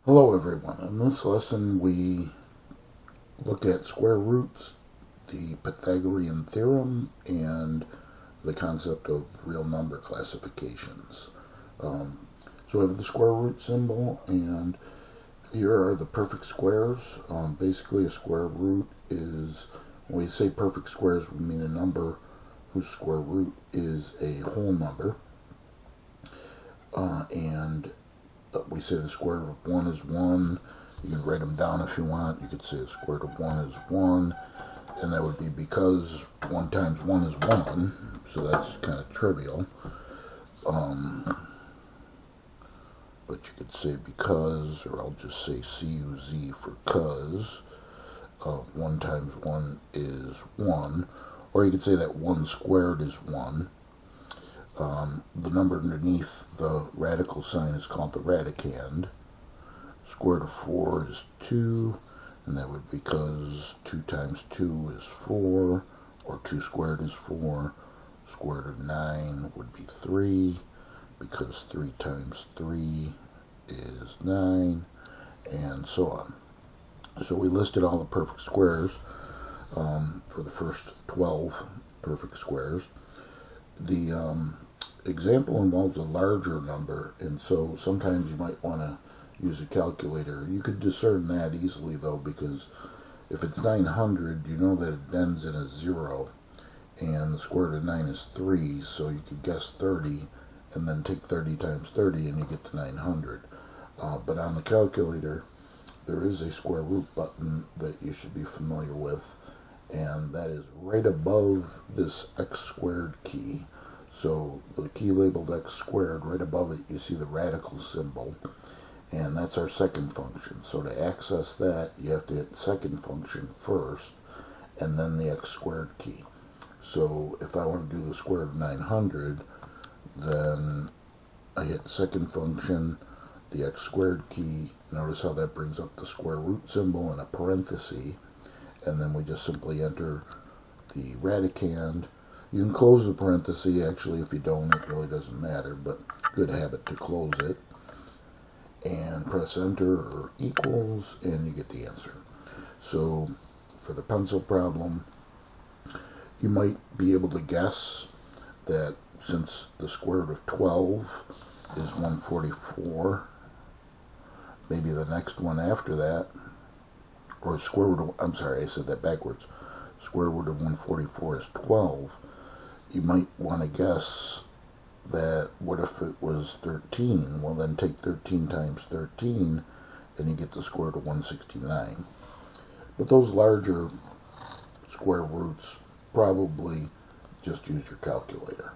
Hello everyone. In this lesson we look at square roots, the Pythagorean Theorem, and the concept of real number classifications. So we have the square root symbol, and here are the perfect squares. Basically a square root is, when we say perfect squares, we mean a number whose square root is a whole number. And we say the square root of 1 is 1. You can write them down if you want. You could say the square root of 1 is 1. And that would be because 1 times 1 is 1. So that's kind of trivial. But you could say because, or I'll just say CUZ for cuz. 1 times 1 is 1. Or you could say that 1 squared is 1. The number underneath the radical sign is called the radicand. Square root of 4 is 2, and that would be because 2 times 2 is 4, or 2 squared is 4. Square root of 9 would be 3, because 3 times 3 is 9, and so on. So we listed all the perfect squares for the first 12 perfect squares. The example involves a larger number, and so sometimes you might want to use a calculator. You could discern that easily though, because if it's 900, you know that it ends in a 0, and the square root of 9 is 3, so you could guess 30, and then take 30 times 30, and you get to 900. But on the calculator, there is a square root button that you should be familiar with, and that is right above this x squared key. So the key labeled x squared, right above it you see the radical symbol, and that's our second function. So to access that, you have to hit second function first, and then the x squared key. So if I want to do the square root of 900, then I hit second function, the x squared key. Notice how that brings up the square root symbol in a parenthesis, and then we just simply enter the radicand. You can close the parenthesis, actually. If you don't, it really doesn't matter, but good habit to close it. And press enter or equals, and you get the answer. So for the pencil problem, you might be able to guess that since the square root of 12 is 144, maybe the next one after that, or square root of, I'm sorry, I said that backwards. Square root of 144 is 12. You might want to guess that what if it was 13? Well, then take 13 times 13, and you get the square root of 169. But those larger square roots, probably just use your calculator.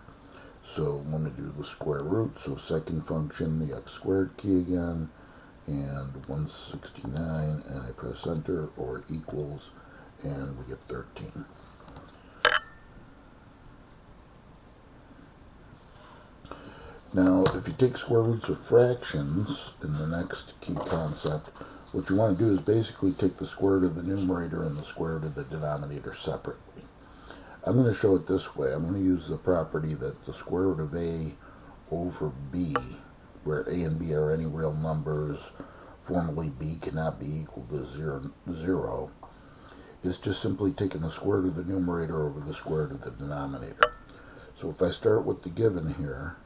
So I'm going to do the square root. So second function, the x squared key again, and 169, and I press enter or equals, and we get 13. Now, if you take square roots of fractions in the next key concept, what you want to do is basically take the square root of the numerator and the square root of the denominator separately. I'm going to show it this way. I'm going to use the property that the square root of a over b, where a and b are any real numbers, formally b cannot be equal to 0, is just simply taking the square root of the numerator over the square root of the denominator. So if I start with the given here,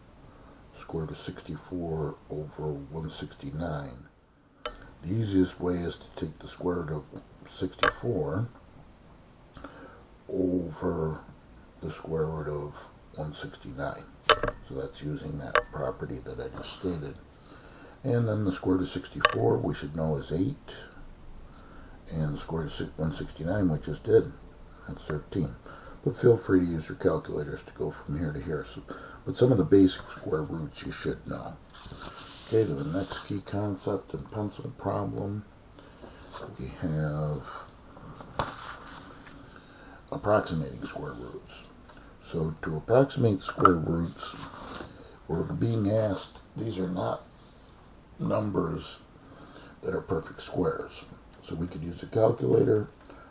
square root of 64 over 169, the easiest way is to take the square root of 64 over the square root of 169. So that's using that property that I just stated. And then the square root of 64 we should know is 8. And the square root of 169 we just did. That's 13. But feel free to use your calculators to go from here to here. But some of the basic square roots you should know. Okay, to the next key concept and pencil problem. We have approximating square roots. So to approximate square roots, we're being asked, these are not numbers that are perfect squares. So we could use a calculator,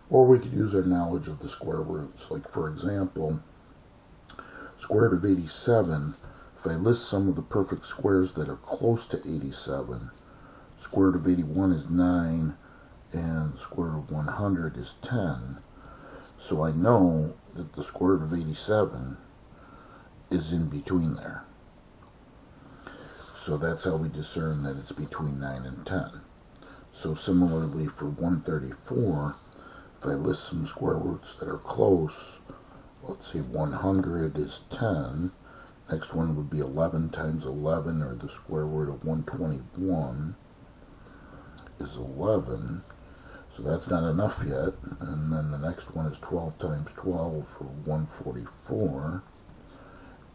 or we could use our knowledge of the square roots. Like, for example, square root of 87, if I list some of the perfect squares that are close to 87, square root of 81 is 9, and the square root of 100 is 10. So I know that the square root of 87 is in between there. So that's how we discern that it's between 9 and 10. So similarly for 134, if I list some square roots that are close, let's say 100 is 10. Next one would be 11 times 11, or the square root of 121 is 11. So that's not enough yet. And then the next one is 12 times 12 for 144.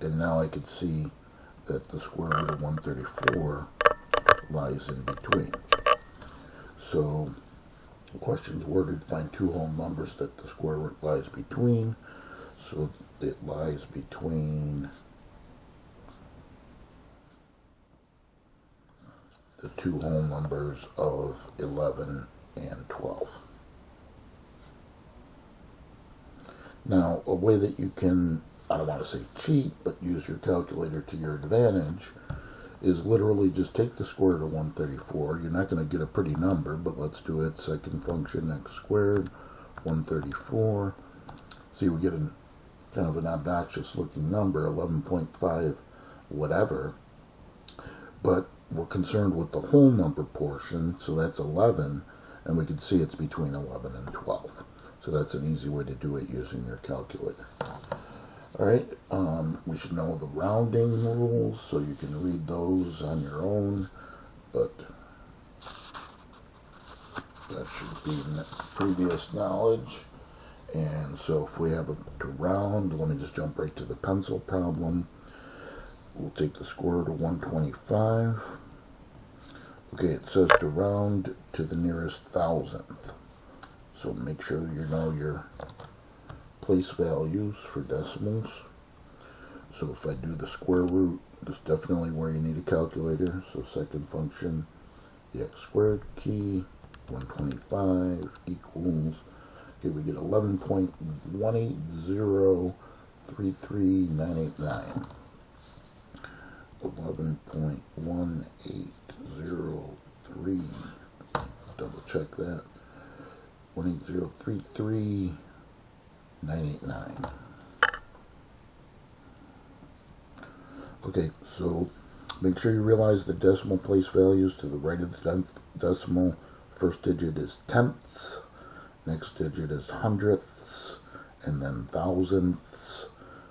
And now I could see that the square root of 134 lies in between. So the question's worded, find two whole numbers that the square root lies between. So it lies between the two whole numbers of 11 and 12. Now, a way that you can, I don't want to say cheat, but use your calculator to your advantage is literally just take the square root of 134. You're not going to get a pretty number, but let's do it. Second function, x squared, 134. See, we get kind of an obnoxious looking number, 11.5 whatever. But we're concerned with the whole number portion, so that's 11, and we can see it's between 11 and 12. So that's an easy way to do it using your calculator. Alright, we should know the rounding rules, so you can read those on your own, but that should be previous knowledge. And so if we have to round, let me just jump right to the pencil problem. We'll take the square root of 125. Okay, it says to round to the nearest thousandth. So make sure you know your place values for decimals. So if I do the square root, that's definitely where you need a calculator. So second function, the x squared key, 125 equals, okay, we get 11.18033,989. 11.1803, double check that, 18033,989. Okay, so make sure you realize the decimal place values to the right of the decimal. First digit is tenths, next digit is hundredths, and then thousandths.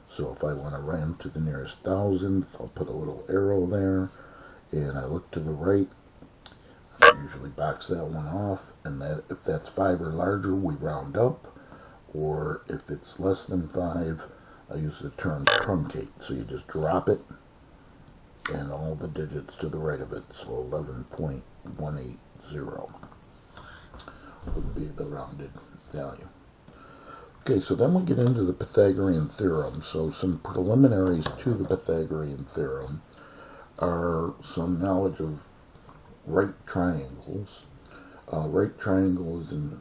So if I want to round to the nearest thousandth, I'll put a little arrow there, and I look to the right. I usually box that one off, and that if that's 5 or larger, we round up, or if it's less than 5, I use the term truncate. So you just drop it, and all the digits to the right of it, so 11.180 would be the rounded value. Okay, so then we get into the Pythagorean Theorem. So some preliminaries to the Pythagorean Theorem are some knowledge of right triangles. Right triangle is a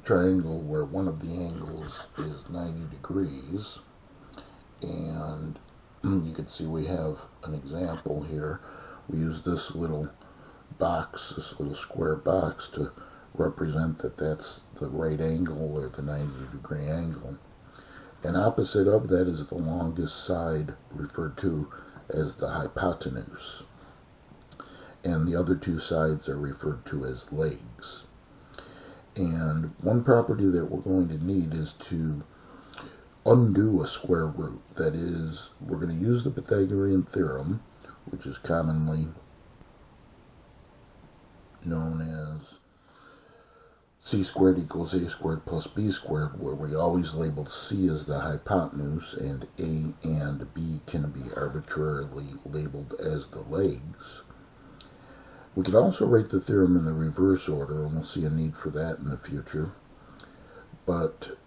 triangle where one of the angles is 90 degrees. And you can see we have an example here. We use this little box, this little square box, to represent that that's the right angle, or the 90-degree angle. And opposite of that is the longest side, referred to as the hypotenuse. And the other two sides are referred to as legs. And one property that we're going to need is to undo a square root. That is, we're going to use the Pythagorean Theorem, which is commonly known as c squared equals a squared plus b squared, where we always label c as the hypotenuse and a and b can be arbitrarily labeled as the legs. We could also write the theorem in the reverse order, and we'll see a need for that in the future. But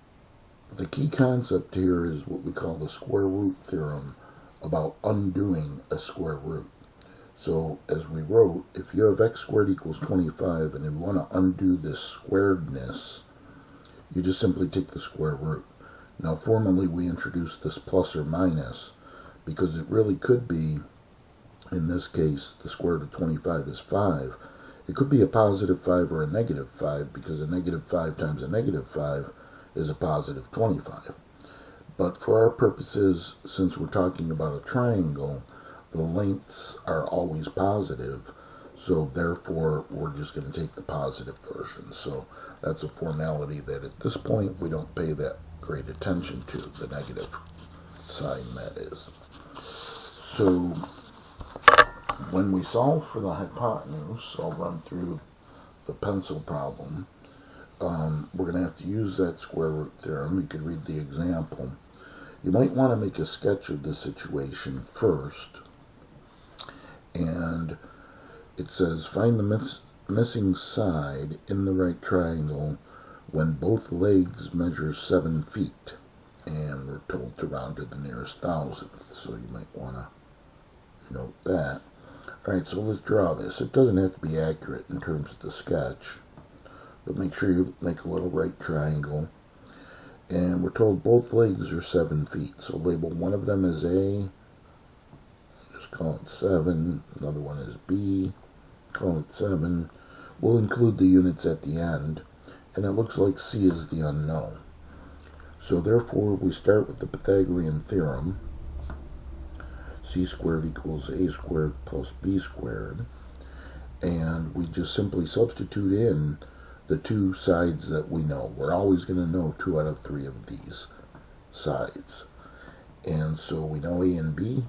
the key concept here is what we call the square root theorem, about undoing a square root. So, as we wrote, if you have x squared equals 25 and you want to undo this squaredness, you just simply take the square root. Now, formally, we introduced this plus or minus because it really could be, in this case, the square root of 25 is 5. It could be a positive 5 or a negative 5, because a negative 5 times a negative 5 is a positive 25. But for our purposes, since we're talking about a triangle, the lengths are always positive, so therefore we're just going to take the positive version. So that's a formality that at this point we don't pay that great attention to, the negative sign, that is. So when we solve for the hypotenuse, I'll run through the pencil problem. We're going to have to use that square root theorem. You could read the example. You might want to make a sketch of the situation first. And it says, find the missing side in the right triangle when both legs measure 7 feet. And we're told to round to the nearest thousandth, so you might want to note that. Alright, so let's draw this. It doesn't have to be accurate in terms of the sketch, but make sure you make a little right triangle. And we're told both legs are 7 feet, so label one of them as A, just call it 7, another one is B, call it 7. We'll include the units at the end, and it looks like C is the unknown. So therefore we start with the Pythagorean Theorem. C squared equals A squared plus B squared, and we just simply substitute in the two sides that we know. We're always going to know 2 out of 3 of these sides. And so we know A and B,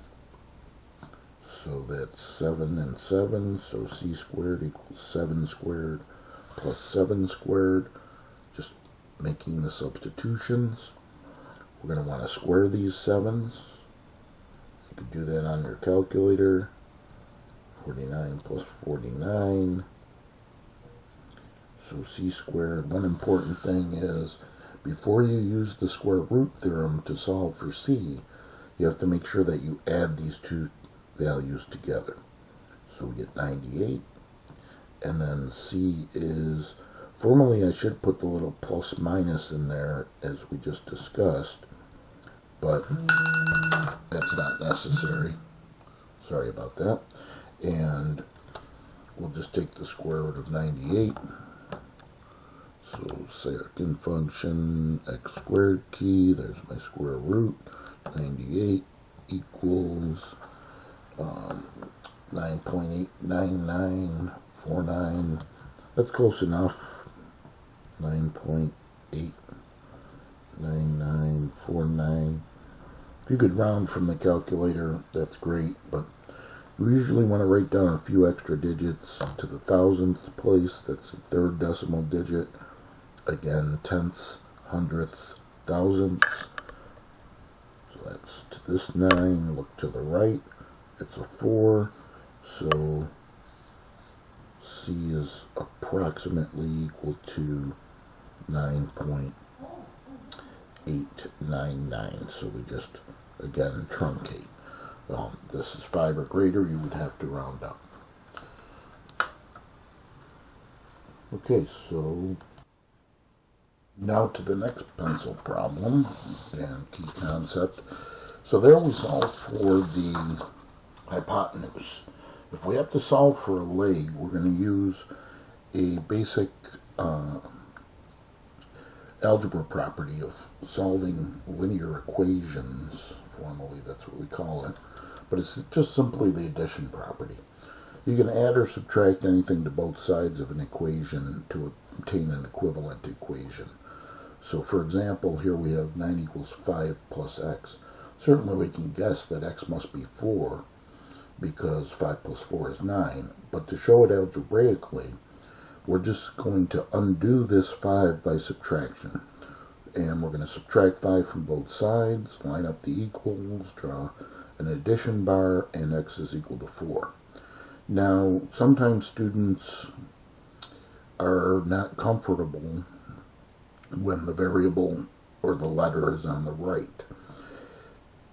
so that's 7 and 7, so C squared equals 7 squared plus 7 squared, just making the substitutions. We're going to want to square these 7s. You could do that on your calculator. 49 plus 49. So C squared, one important thing is, before you use the square root theorem to solve for C, you have to make sure that you add these two values together. So we get 98, and then C is, formally I should put the little plus minus in there as we just discussed, but that's not necessary. Sorry about that. And we'll just take the square root of 98. So second function, x squared key, there's my square root, 98 equals 9.89949. That's close enough. 9.89949. If you could round from the calculator, that's great, but we usually want to write down a few extra digits to the thousandth place. That's the third decimal digit. Again, tenths, hundredths, thousandths. So that's to this 9. Look to the right. It's a 4. So C is approximately equal to 9.899. So we just, again, truncate. This is 5 or greater, you would have to round up. Okay, so now to the next pencil problem and key concept. So there we solve for the hypotenuse. If we have to solve for a leg, we're going to use a basic algebra property of solving linear equations. Formally, that's what we call it. But it's just simply the addition property. You can add or subtract anything to both sides of an equation to obtain an equivalent equation. So for example, here we have 9 equals 5 plus x. Certainly we can guess that x must be 4 because 5 plus 4 is 9. But to show it algebraically, we're just going to undo this 5 by subtraction. And we're going to subtract 5 from both sides, line up the equals, draw an addition bar, and x is equal to 4. Now, sometimes students are not comfortable when the variable or the letter is on the right.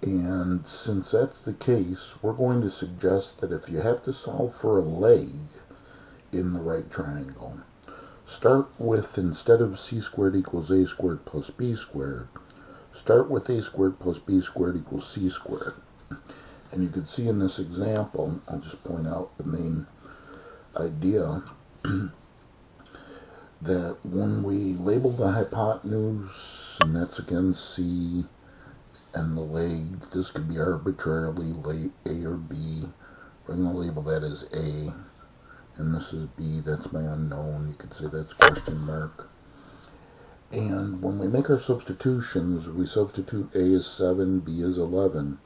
And since that's the case, we're going to suggest that if you have to solve for a leg in the right triangle, start with, instead of c squared equals a squared plus b squared, start with a squared plus b squared equals c squared. And you can see in this example, I'll just point out the main idea, that when we label the hypotenuse, and that's again C, and the leg, this could be arbitrarily A or B. We're going to label that as A, and this is B, that's my unknown. You could say that's question mark. And when we make our substitutions, we substitute A is 7, B is 11.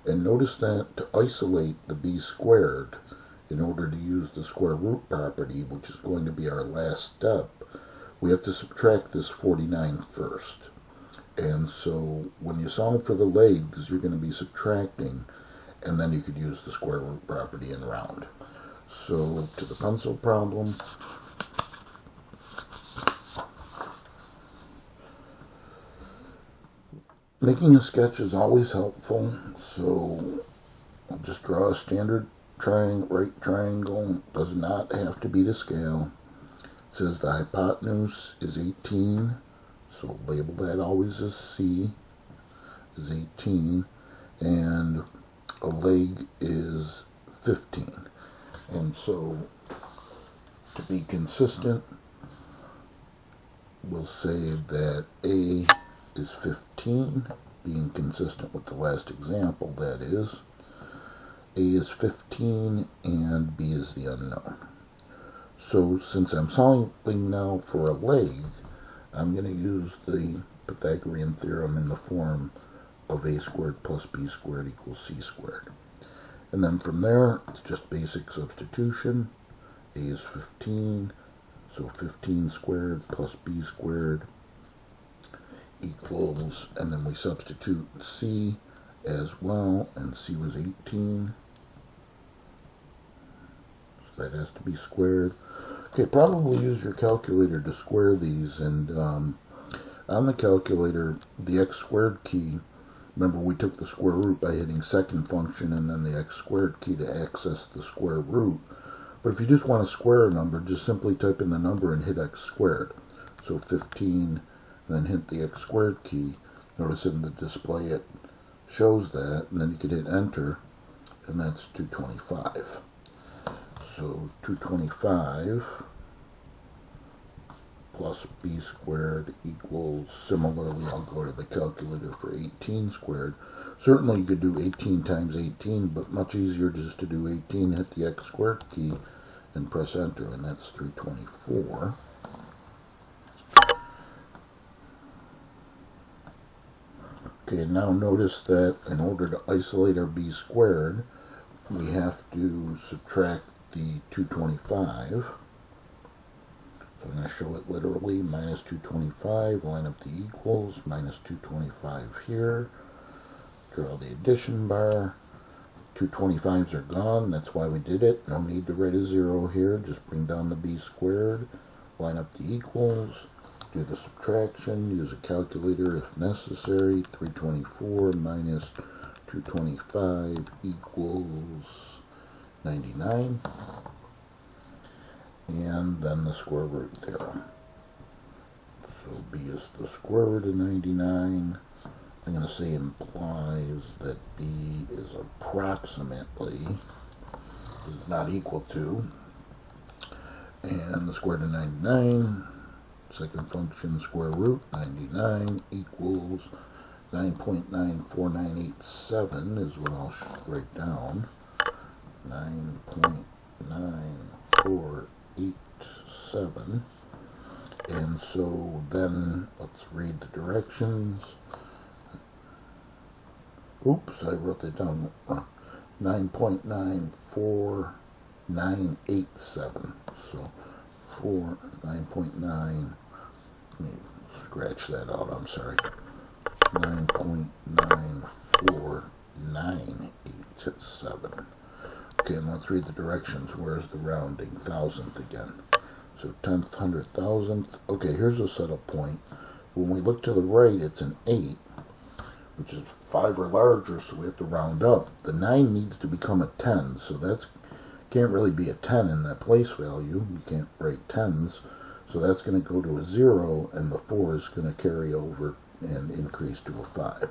And notice that to isolate the B squared, in order to use the square root property, which is going to be our last step, we have to subtract this 49 first. And so when you solve for the legs, you're going to be subtracting, and then you could use the square root property and round. So to the pencil problem, making a sketch is always helpful, so I'll just draw a standard right triangle. It does not have to be to scale. It says the hypotenuse is 18, so label that always as C, is 18, and a leg is 15. And so, to be consistent, we'll say that A is 15, being consistent with the last example, that is. A is 15 and B is the unknown. So since I'm solving now for a leg, I'm going to use the Pythagorean Theorem in the form of A squared plus B squared equals C squared. And then from there, it's just basic substitution. A is 15, so 15 squared plus B squared equals, and then we substitute C as well, and C was 18. So that has to be squared. Okay, probably use your calculator to square these, and on the calculator, the x squared key, remember we took the square root by hitting second function and then the x squared key to access the square root. But if you just want to square a number, just simply type in the number and hit x squared. So 15, then hit the x squared key. Notice in the display it shows that, and then you could hit enter, and that's 225. So 225 plus b squared equals, similarly I'll go to the calculator for 18 squared. Certainly you could do 18 times 18, but much easier just to do 18, hit the x squared key, and press enter, and that's 324. Okay, now notice that in order to isolate our b squared, we have to subtract the 225. So I'm going to show it literally, minus 225, line up the equals, minus 225 here, draw the addition bar. 225s are gone, that's why we did it. No need to write a 0 here, just bring down the b squared, line up the equals, do the subtraction, use a calculator if necessary. 324 minus 225 equals 99. And then the square root theorem. So b is the square root of 99. I'm going to say implies that b is approximately, is not equal to, and the square root of 99, second function square root, 99 equals 9.94987 is what I'll write down. 9.9487. And so then let's read the directions. Oops, I wrote that down. 9.94987. So 9.9. Let me scratch that out, I'm sorry. 9.94987. Okay, and let's read the directions. Where's the rounding? Thousandth again. So 10th, 100th, 1000th. Okay, here's a setup point. When we look to the right, it's an 8, which is 5 or larger, so we have to round up. The 9 needs to become a 10, so that's can't really be a 10 in that place value. You can't write 10s, so that's going to go to a 0, and the 4 is going to carry over and increase to a 5.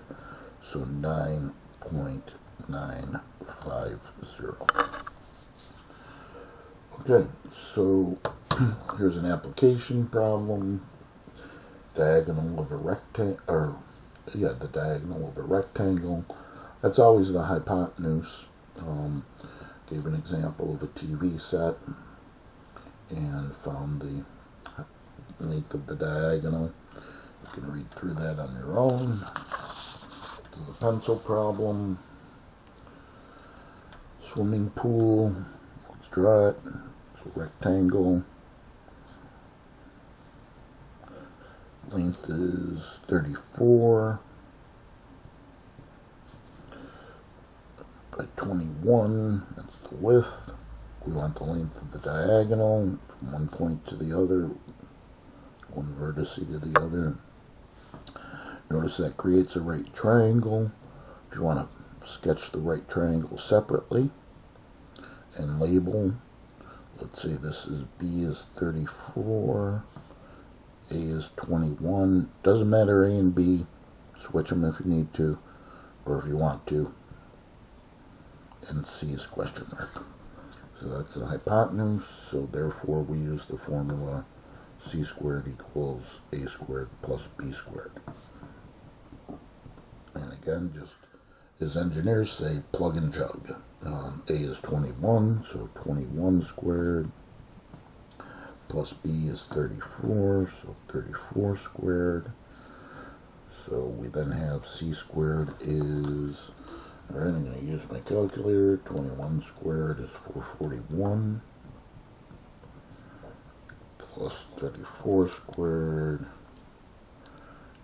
So 9.950. Okay, so Here's an application problem. Diagonal of a rectangle, the diagonal of a rectangle. That's always the hypotenuse. Gave an example of a TV set and found the length of the diagonal. You can read through that on your own. Do the pencil problem. Swimming pool. Let's draw it. It's a rectangle. Length is 34 by 21. That's the width. We want the length of the diagonal from one point to the other, one vertex to the other. Notice that creates a right triangle. If you want to sketch the right triangle separately and label, let's say this is B is 34, A is 21. Doesn't matter, A and B. Switch them if you need to, or if you want to. And C is question mark. So that's the hypotenuse, so therefore we use the formula C squared equals A squared plus B squared. And again, just as engineers say, plug and chug. A is 21, so 21 squared, plus B is 34, so 34 squared. So we then have C squared is, alright, I'm going to use my calculator. 21 squared is 441, plus 34 squared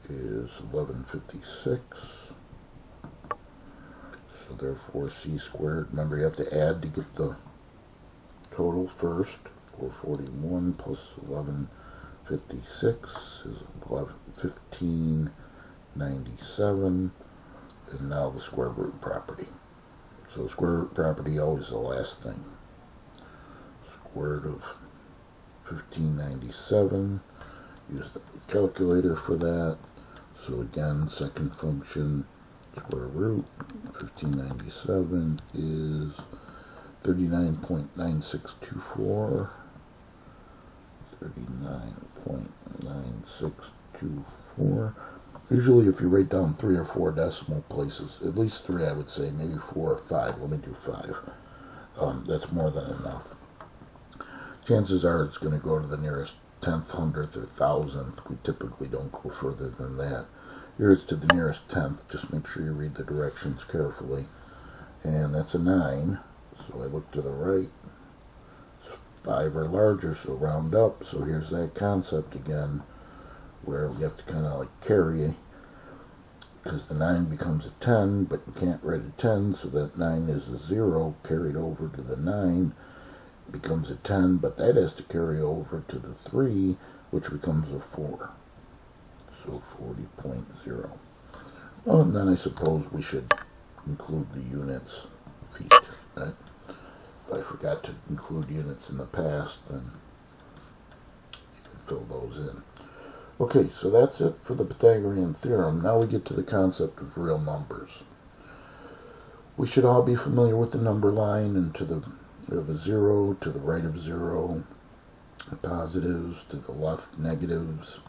is 1156. So therefore C squared, remember you have to add to get the total first. 441 plus 1156 is 1597. And now the square root property. So square root property always the last thing. Square root of 1597. Use the calculator for that. So again, second function, square root 1597 is 39.9624. 39.9624. Usually if you write down 3 or 4 decimal places, at least 3 I would say, maybe 4 or 5. Let me do 5. That's more than enough. Chances are it's going to go to the nearest 10th, 100th, or 1000th. We typically don't go further than that. Here it's to the nearest 10th. Just make sure you read the directions carefully. And that's a 9. So I look to the right. 5 or larger, so round up. So here's that concept again, where we have to kind of like carry, because the 9 becomes a 10, but you can't write a 10, so that 9 is a 0 carried over to the 9, becomes a 10, but that has to carry over to the 3, which becomes a 4. So 40.0. Well, and then I suppose we should include the units, feet, right? If I forgot to include units in the past, then you can fill those in. Okay, so that's it for the Pythagorean Theorem. Now we get to the concept of real numbers. We should all be familiar with the number line, and we have a 0, to the right of 0, positives, to the left, negatives.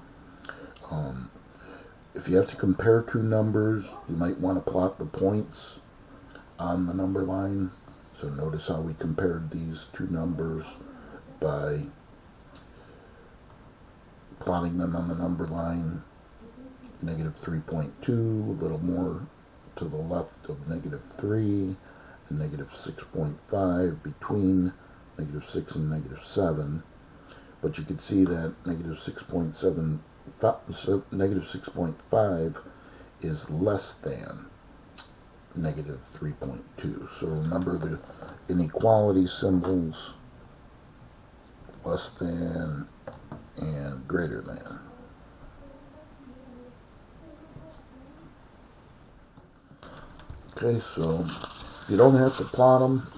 If you have to compare two numbers, you might want to plot the points on the number line. So notice how we compared these two numbers by plotting them on the number line. Negative 3.2, a little more to the left of negative 3, and negative 6.5 between negative 6 and negative 7. But you can see that negative 6.5 is less than negative 3.2. So remember the inequality symbols, less than and greater than. Okay, so you don't have to plot them.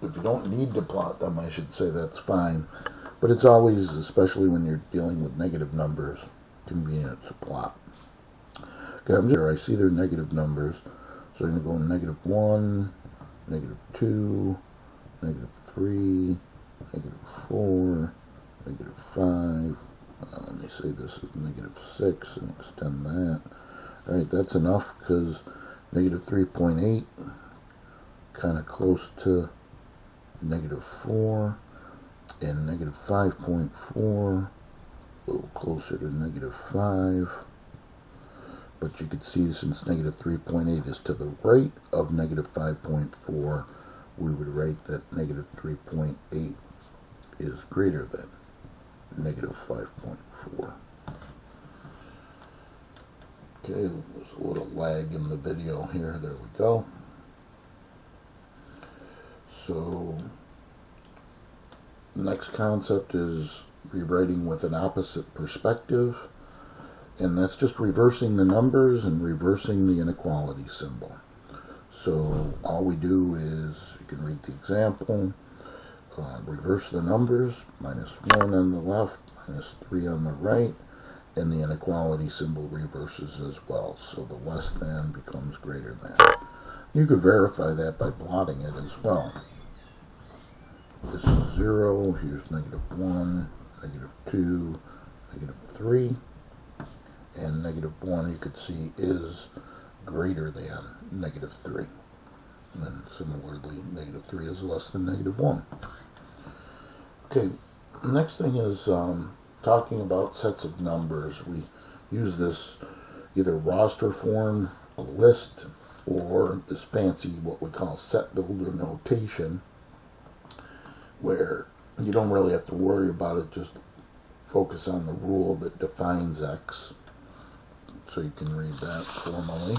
If you don't need to plot them, I should say, that's fine. But it's always, especially when you're dealing with negative numbers, convenient to plot. Okay, I'm here. I see they're negative numbers. So I'm going to go negative 1, negative 2, negative 3, negative 4, negative 5. Let me say this is negative 6 and extend that. Alright, that's enough because negative 3.8, kind of close to negative 4, and negative 5.4, a little closer to negative 5. But you can see since negative 3.8 is to the right of negative 5.4, we would write that negative 3.8 is greater than negative 5.4. Okay, there's a little lag in the video here. There we go. So, the next concept is rewriting with an opposite perspective. And that's just reversing the numbers and reversing the inequality symbol. So all we do is, you can read the example, reverse the numbers, minus 1 on the left, minus 3 on the right, and the inequality symbol reverses as well. So the less than becomes greater than. You could verify that by plotting it as well. This is 0, here's negative 1, negative 2, negative 3. And negative 1, you could see, is greater than negative 3. And then similarly, negative 3 is less than negative 1. Okay, the next thing is talking about sets of numbers. We use this either roster form, a list, or this fancy, what we call set builder notation, where you don't really have to worry about it, just focus on the rule that defines x. So you can read that formally.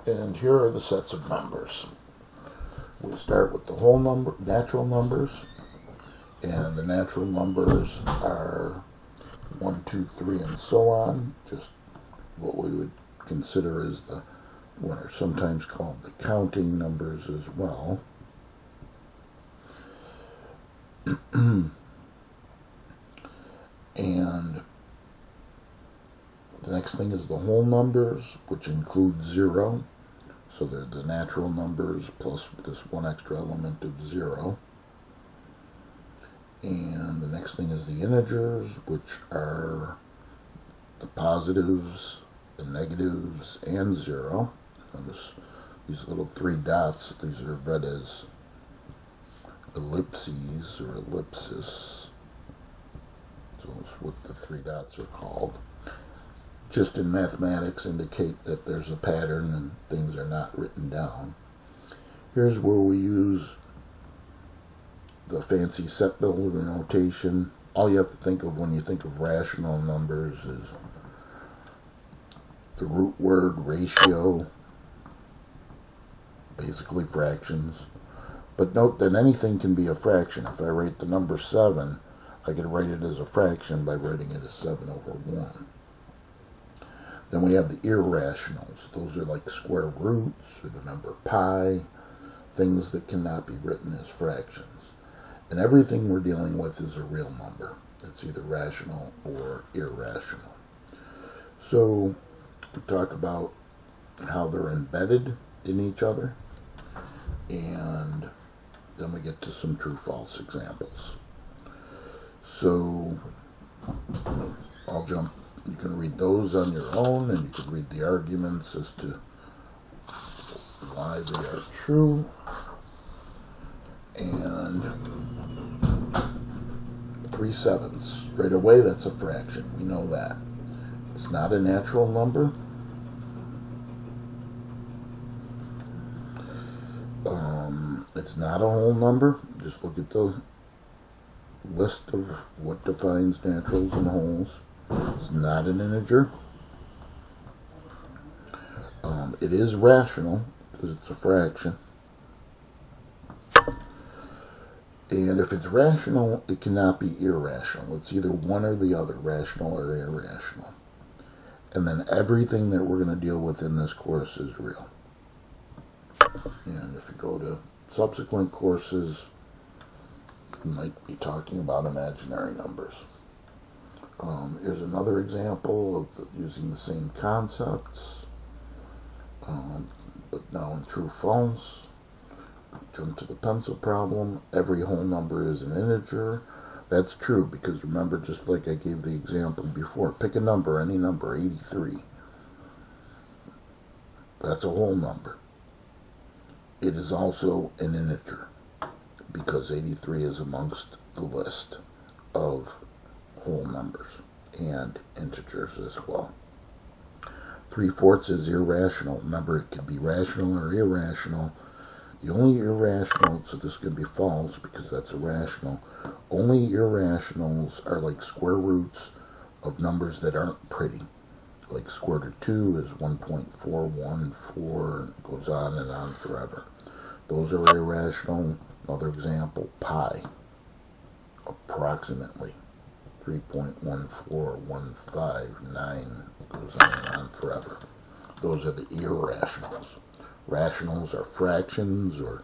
And here are the sets of numbers. We start with the whole number, natural numbers, and the natural numbers are 1, 2, 3, and so on. Just what we would consider as what are sometimes called the counting numbers as well. And the next thing is the whole numbers, which include 0. So they're the natural numbers plus this one extra element of 0. And the next thing is the integers, which are the positives, the negatives, and 0. Notice these little 3 dots, these are read as ellipses or ellipsis. So that's what the 3 dots are called. Just in mathematics indicate that there's a pattern and things are not written down. Here's where we use the fancy set builder notation. All you have to think of when you think of rational numbers is the root word ratio, basically fractions. But note that anything can be a fraction. If I write the number 7, I could write it as a fraction by writing it as 7 over 1. Then we have the irrationals. Those are like square roots or the number pi, things that cannot be written as fractions. And everything we're dealing with is a real number. It's either rational or irrational. So we talk about how they're embedded in each other, and then we get to some true-false examples. So I'll jump. You can read those on your own, and you can read the arguments as to why they are true. And 3/7 right away, that's a fraction. We know that. It's not a natural number. It's not a whole number. Just look at the list of what defines naturals and wholes. It's not an integer. It is rational because it's a fraction. And if it's rational, it cannot be irrational. It's either one or the other, rational or irrational. And then everything that we're going to deal with in this course is real. And if you go to subsequent courses, we might be talking about imaginary numbers. Here's another example of using the same concepts, but now in true-false. Jump to the pencil problem. Every whole number is an integer. That's true, because remember, just like I gave the example before, pick a number, any number, 83. That's a whole number. It is also an integer, because 83 is amongst the list of whole numbers and integers as well. 3/4 is irrational. Remember, it can be rational or irrational. The only irrational, so this is going to be false because that's irrational. Only irrationals are like square roots of numbers that aren't pretty. Like square root of 2 is 1.414, and it goes on and on forever. Those are irrational. Another example, pi, approximately 3.14159, goes on and on forever. Those are the irrationals. Rationals are fractions or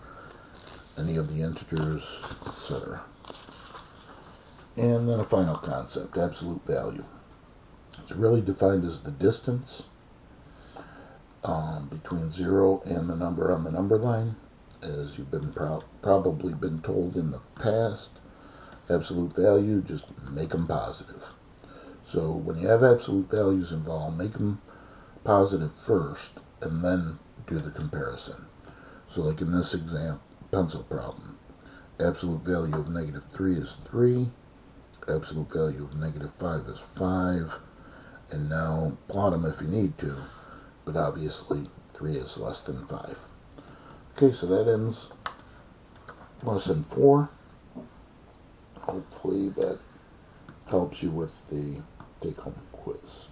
any of the integers, etc. And then a final concept, absolute value. It's really defined as the distance between 0 and the number on the number line. As you've been probably been told in the past, absolute value, just make them positive. So when you have absolute values involved, make them positive first and then do the comparison. So like in this example, pencil problem, absolute value of -3 is 3, absolute value of -5 is 5, and now plot them if you need to, but obviously 3 is less than 5. Okay, so that ends lesson 4. Hopefully that helps you with the take-home quiz.